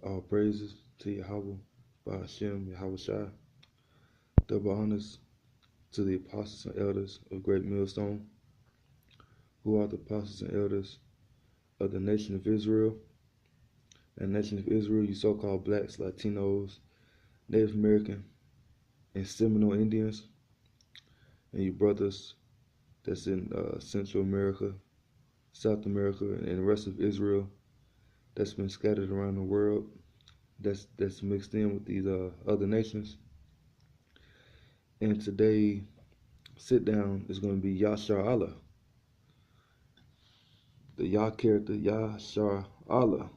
All praises to Yahweh, Bahashem, Yahweh Shai. Double honors to the apostles and elders of Great Millstone, who are the apostles and elders of the nation of Israel. And nation of Israel, you so-called blacks, Latinos, Native American, and Seminole Indians, and you brothers that's in Central America, South America, and the rest of Israel that's been scattered around the world, that's mixed in with these other nations. And today, sit down is going to be Yasharahla, the Yah character Yasharahla,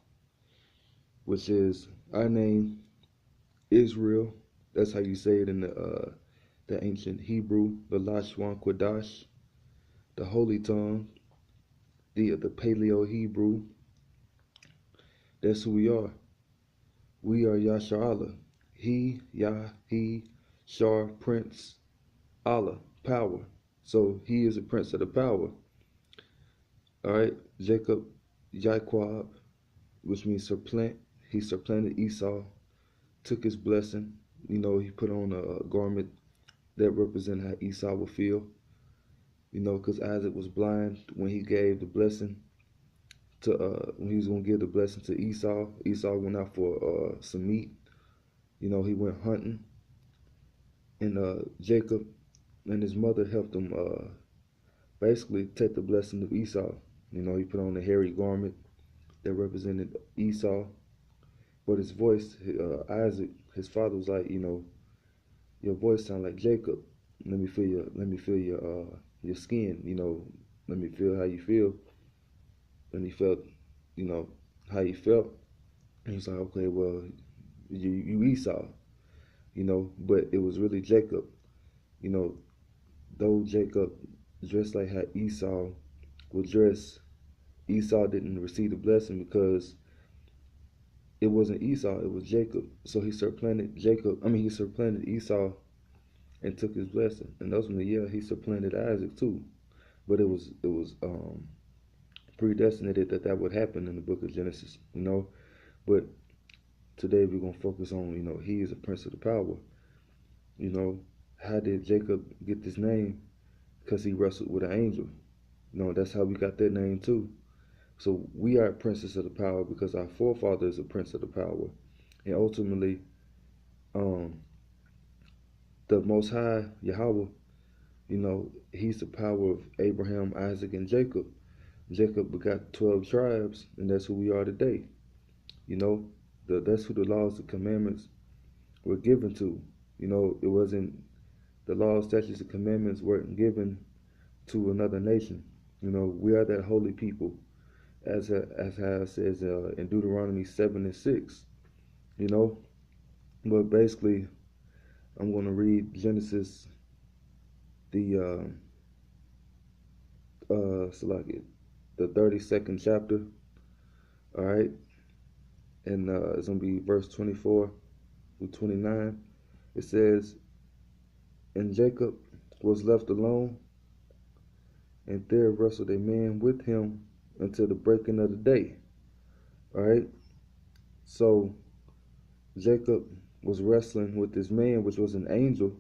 which is our name, Israel. That's how you say it in the ancient Hebrew, the Lashwan Kodash, the Holy Tongue, the Paleo Hebrew. That's who we are. We are Yasharahla. He, Yah, he, Shar, Prince, Allah, power. So he is a prince of the power. All right, Jacob, Jaquab, which means supplant. He supplanted Esau, took his blessing. You know, he put on a garment that represented how Esau would feel. You know, because Isaac was blind when he gave the blessing to when he was gonna give the blessing to Esau. Esau went out for some meat. You know, he went hunting, and Jacob and his mother helped him basically take the blessing of Esau. You know, he put on a hairy garment that represented Esau, but his voice, Isaac, his father was like, you know, your voice sound like Jacob. Let me feel your skin. You know, let me feel how you feel. And he felt, you know, how he felt. And he's like, okay, well, you Esau, you know, but it was really Jacob. You know, though Jacob dressed like how Esau would dress, Esau didn't receive the blessing because it wasn't Esau, it was Jacob. So he supplanted Esau and took his blessing. And ultimately, yeah, he supplanted Isaac too. But it was predestinated that would happen in the book of Genesis, you know. But today we're gonna focus on, you know, he is a prince of the power. You know, how did Jacob get this name? Because he wrestled with an angel. You know, that's how we got that name too. So we are princes of the power because our forefather is a prince of the power. And ultimately, the Most High, Yahweh, you know, he's the power of Abraham, Isaac, and Jacob. Jacob begot 12 tribes, and that's who we are today. You know, that's who the laws and commandments were given to. You know, it wasn't the laws, statutes, and commandments weren't given to another nation. You know, we are that holy people, as how it says in Deuteronomy 7:6. You know, but basically, I'm going to read Genesis, the the 32nd chapter. All right, and it's going to be verse 24 through 29. It says, and Jacob was left alone, and there wrestled a man with him until the breaking of the day. All right, so Jacob was wrestling with this man, which was an angel,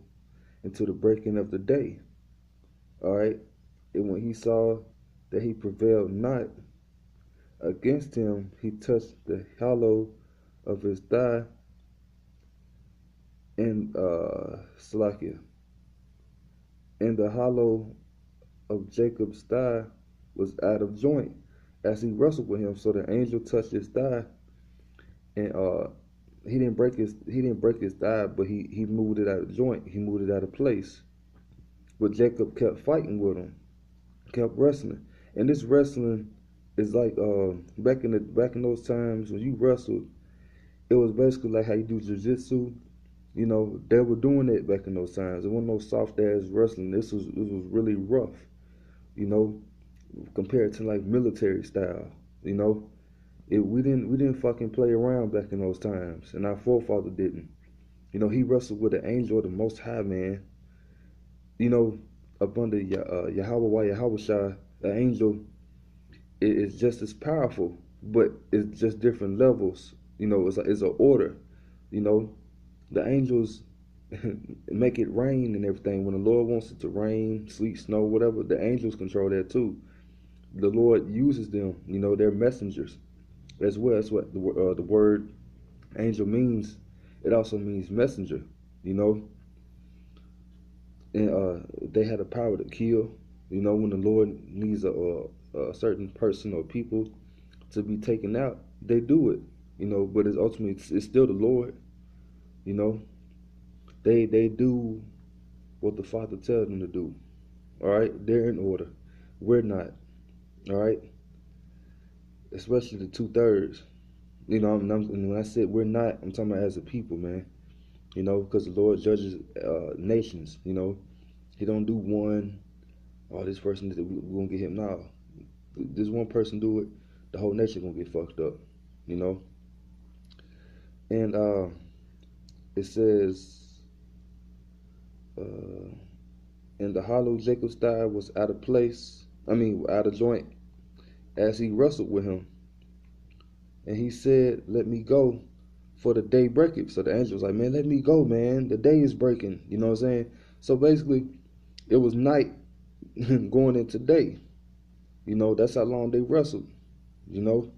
until the breaking of the day. All right, and when he saw that he prevailed not against him, he touched the hollow of his thigh, and and the hollow of Jacob's thigh was out of joint as he wrestled with him. So the angel touched his thigh, and he didn't break his thigh, but he moved it out of joint. He moved it out of place. But Jacob kept fighting with him, kept wrestling, and this wrestling is like back in those times when you wrestled, it was basically like how you do jiu-jitsu. You know, they were doing it back in those times. It wasn't no soft ass wrestling. This was really rough. You know, compared to like military style. You know, we didn't fucking play around back in those times, and our forefather didn't. You know, he wrestled with the angel of the Most High, man. You know, up under Yahweh Shai, the angel is just as powerful, but it's just different levels. It's an order. You know, the angels make it rain and everything. When the Lord wants it to rain, sleet, snow, whatever, the angels control that too. The Lord uses them. They're messengers as well. That's what the word angel means. It also means messenger. You know, and they had the power to kill. When the Lord needs a certain person or people to be taken out, they do it. But it's ultimately it's still the Lord. You know, they do what the Father tells them to do. All right, they're in order. We're not. All right, especially the 2/3. And when I said we're not, I'm talking about as a people, man. Because the Lord judges nations. He don't do one. Oh, this person we're gonna get him now. This one person do it, the whole nation gonna get fucked up. And it says, and the hollow Jacob's thigh was out of place. Out of joint, as he wrestled with him. And he said, "Let me go, for the day breaketh." So the angel was like, "Man, let me go, man. The day is breaking." You know what I'm saying? So basically, it was night going into day. That's how long they wrestled. And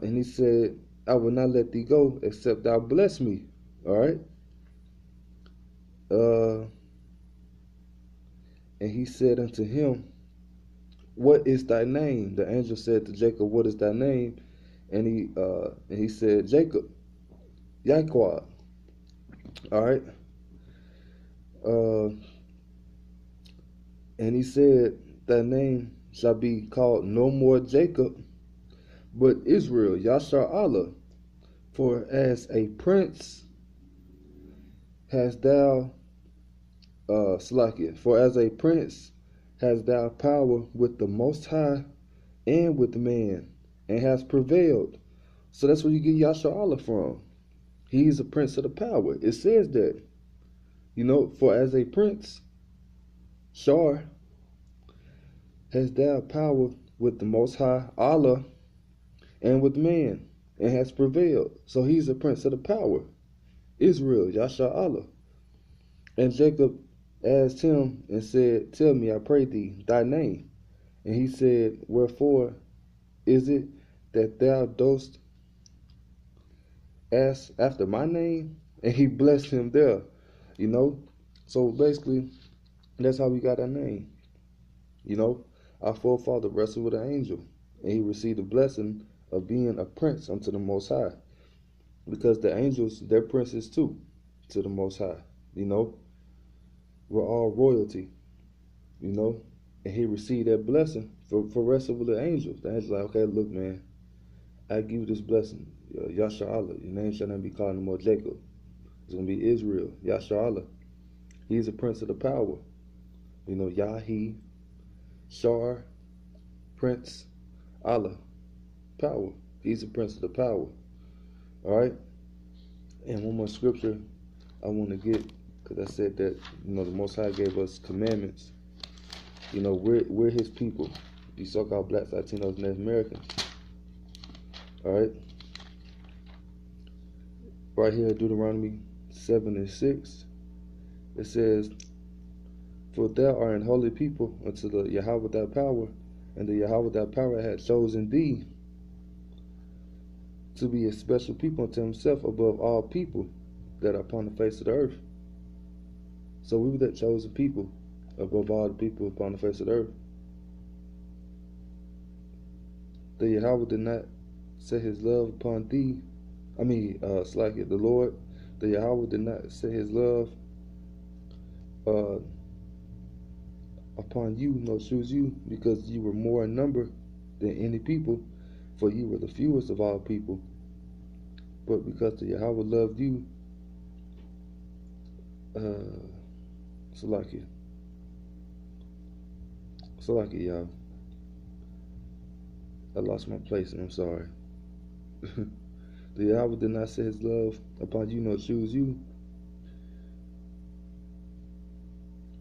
he said, "I will not let thee go, except thou bless me." All right. And he said unto him, "What is thy name?" The angel said to Jacob, "What is thy name?" And he said, "Jacob, Yaquad." All right. And he said, "Thy name shall be called no more Jacob, but Israel, Yasharahla. For as a prince hast thou, for as a prince hast thou power with the Most High and with man, and has prevailed." So that's where you get Yasharahla from. He's a prince of the power. It says that. For as a prince, Shar, has thou power with the Most High, Allah, and with man, and has prevailed. So he's a prince of the power. Israel, Yasharahla. And Jacob asked him and said, "Tell me, I pray thee, thy name." And he said, "Wherefore is it that thou dost ask after my name?" And he blessed him there. So basically, that's how we got our name. Our forefather wrestled with an angel, and he received the blessing of being a prince unto the Most High, because the angels, they're princes too, to the Most High. We're all royalty. And he received that blessing for wrestling with the angels. The angels like, "Okay, look, man, I give you this blessing, Yasharahla. Your name shall not be called no more Jacob. It's gonna be Israel, Yasharahla. He's a prince of the power. Yahi, Shar, Prince, Allah, power. He's a prince of the power." All right. And one more scripture I want to get, because I said that the Most High gave us commandments. We're His people. You so-called blacks, Latinos, Native Americans. All right. Right here, Deuteronomy 7:6. It says, "For thou art an holy people unto the Yahweh thy power, and the Yahweh thy power hath chosen thee to be a special people unto himself above all people that are upon the face of the earth." So we were that chosen people above all the people upon the face of the earth. The Yahweh did not set his love upon thee. The Lord, the Yahweh did not set his love upon you, nor choose you, because you were more in number than any people, for you were the fewest of all people. But because the Yahweh loved you, Salakia, y'all. I lost my place and I'm sorry. The Yahweh did not set his love upon you, nor choose you,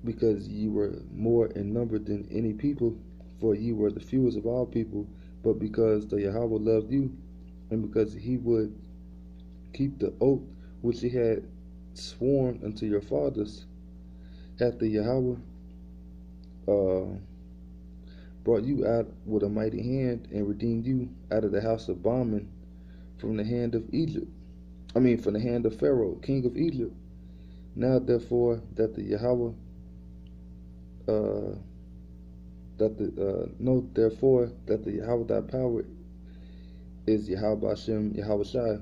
because ye were more in number than any people, for ye were the fewest of all people. But because the Yahweh loved you, and because he would keep the oath which he had sworn unto your fathers, hath the Yahweh uh, brought you out with a mighty hand and redeemed you out of the house of bondmen from the hand of Egypt. From the hand of Pharaoh, king of Egypt. Now therefore that the Yahweh know therefore that the Yahweh thy power is Yahweh Hashem Yahweh Shai,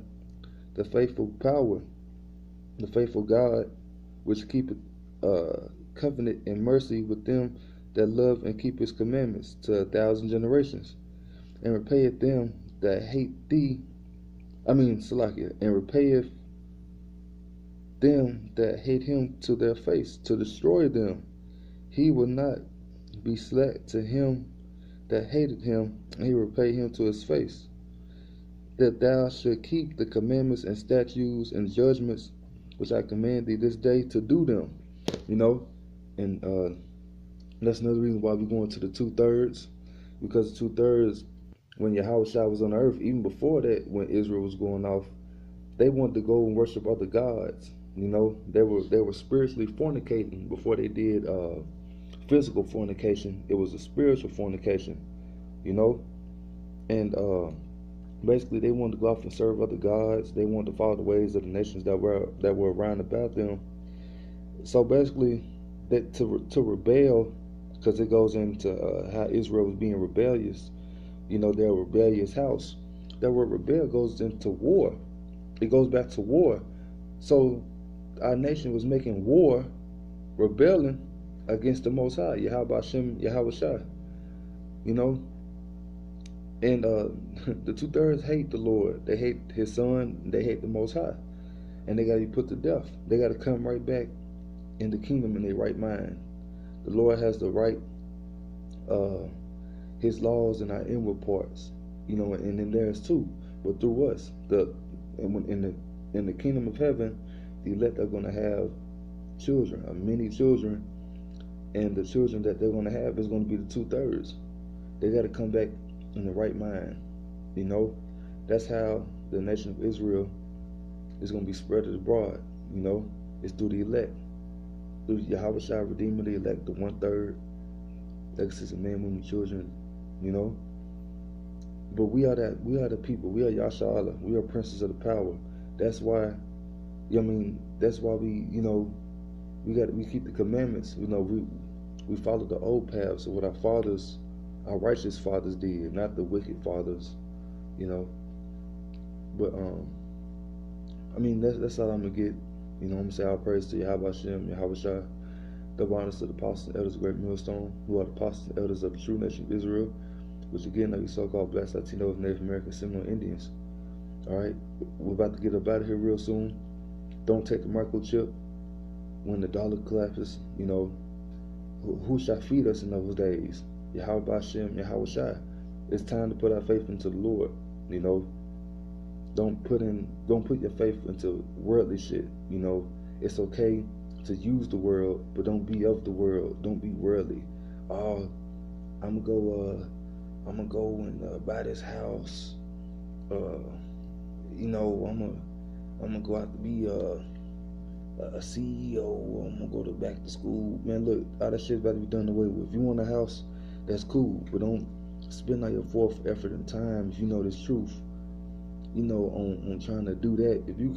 the faithful power, the faithful God, which keepeth covenant and mercy with them that love and keep his commandments to 1,000 generations, and repayeth them that hate thee. Salakia, and repayeth them that hate him to their face, to destroy them. He will not be slack to him that hated him, and he will repay him to his face. That thou should keep the commandments and statutes and judgments which I command thee this day to do them. And that's another reason why we're going to the 2/3, because 2/3, when Yahweh was on earth, even before that, when Israel was going off, they wanted to go and worship other gods. They were spiritually fornicating before they did physical fornication. It was a spiritual fornication, and basically they wanted to go off and serve other gods. They wanted to follow the ways of the nations that were around about them. So basically, that to rebel, because it goes into how Israel was being rebellious. They're a rebellious house. That word rebel goes into war. It goes back to war. So our nation was making war, rebelling against the Most High, Yahweh Hashem, Yahweh Shai. And the 2/3 hate the Lord. They hate his son. They hate the Most High. And they got to be put to death. They got to come right back in the kingdom in their right mind. The Lord has the right, his laws in our inward parts, and in theirs too. But through us, in the kingdom of heaven, the elect are going to have children, many children, and the children that they're going to have is going to be the 2/3. They got to come back in the right mind. That's how the nation of Israel is going to be spread abroad. It's through the elect, through Yahweh Shai redeeming the elect, the 1/3, legacies of men, women, children. But we are the people. We are Yasharahla. We are princes of the power. That's why. That's why we keep the commandments. We follow the old paths of what our righteous fathers did, not the wicked fathers. But that's all I'm gonna get. I'm gonna say all praise to Yahweh Hashem, Yahweh Shai, double honors to the apostles and elders of Great Millstone, who are the apostles and elders of the true nation of Israel, which again are you so-called blessed Latinos, Native Americans, Seminole Indians. All right, we're about to get up out of here real soon. Don't take the microchip when the dollar collapses. Who shall feed us in those days? Yahweh Hashem, Yahweh Shai. It's time to put our faith into the Lord. Don't put your faith into worldly shit. It's okay to use the world, but don't be of the world. Don't be worldly. I'm gonna go and buy this house. I'm gonna go out to be a CEO. I'm gonna go back to school. Man, look, all that shit's about to be done away with. If you want a house, that's cool, but don't spend all your fourth effort and time, if you know this truth, on trying to do that. If you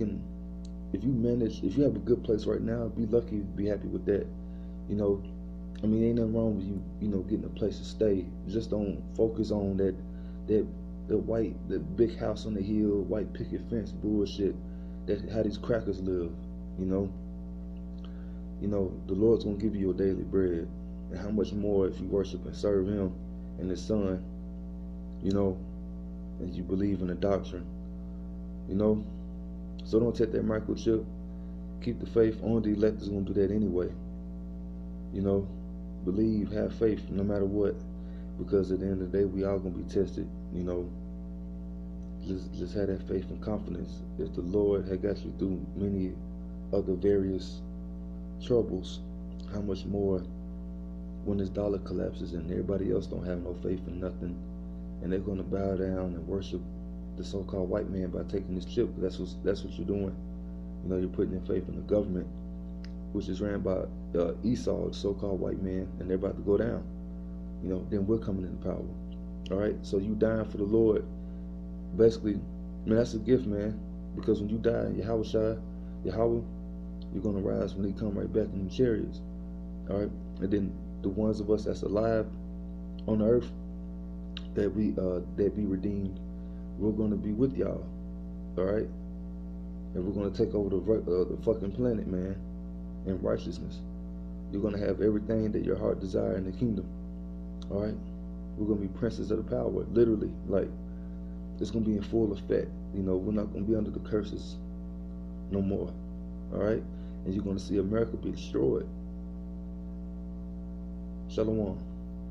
have a good place right now, be lucky, be happy with that. Ain't nothing wrong with you, getting a place to stay. Just don't focus on that the big house on the hill, white picket fence bullshit, that how these crackers live. The Lord's gonna give you your daily bread, and how much more if you worship and serve Him and His Son, and you believe in the doctrine, So don't take that microchip. Keep the faith. Only the elect is gonna do that anyway. Believe, have faith, no matter what, because at the end of the day, we all gonna be tested. Just have that faith and confidence. If the Lord had got you through many other various troubles, how much more when this dollar collapses and everybody else don't have no faith in nothing, and they're gonna bow down and worship the so-called white man by taking this chip. That's what you're doing. You know, you're putting in faith in the government, which is ran by Esau, the so-called white man, and they're about to go down. You know, then we're coming into power. All right, so you dying for the Lord, basically, man, that's a gift, man. Because when you die in Yahweh, you're gonna rise when they come right back in the chariots. All right, and then the ones of us that's alive on the earth that be redeemed, we're gonna be with y'all. All right, and we're gonna take over the fucking planet, man, in righteousness. You're gonna have everything that your heart desire in the kingdom. All right, we're gonna be princes of the power, literally. Like, it's gonna be in full effect. You know, we're not gonna be under the curses no more. All right, and you're gonna see America be destroyed. Shalom.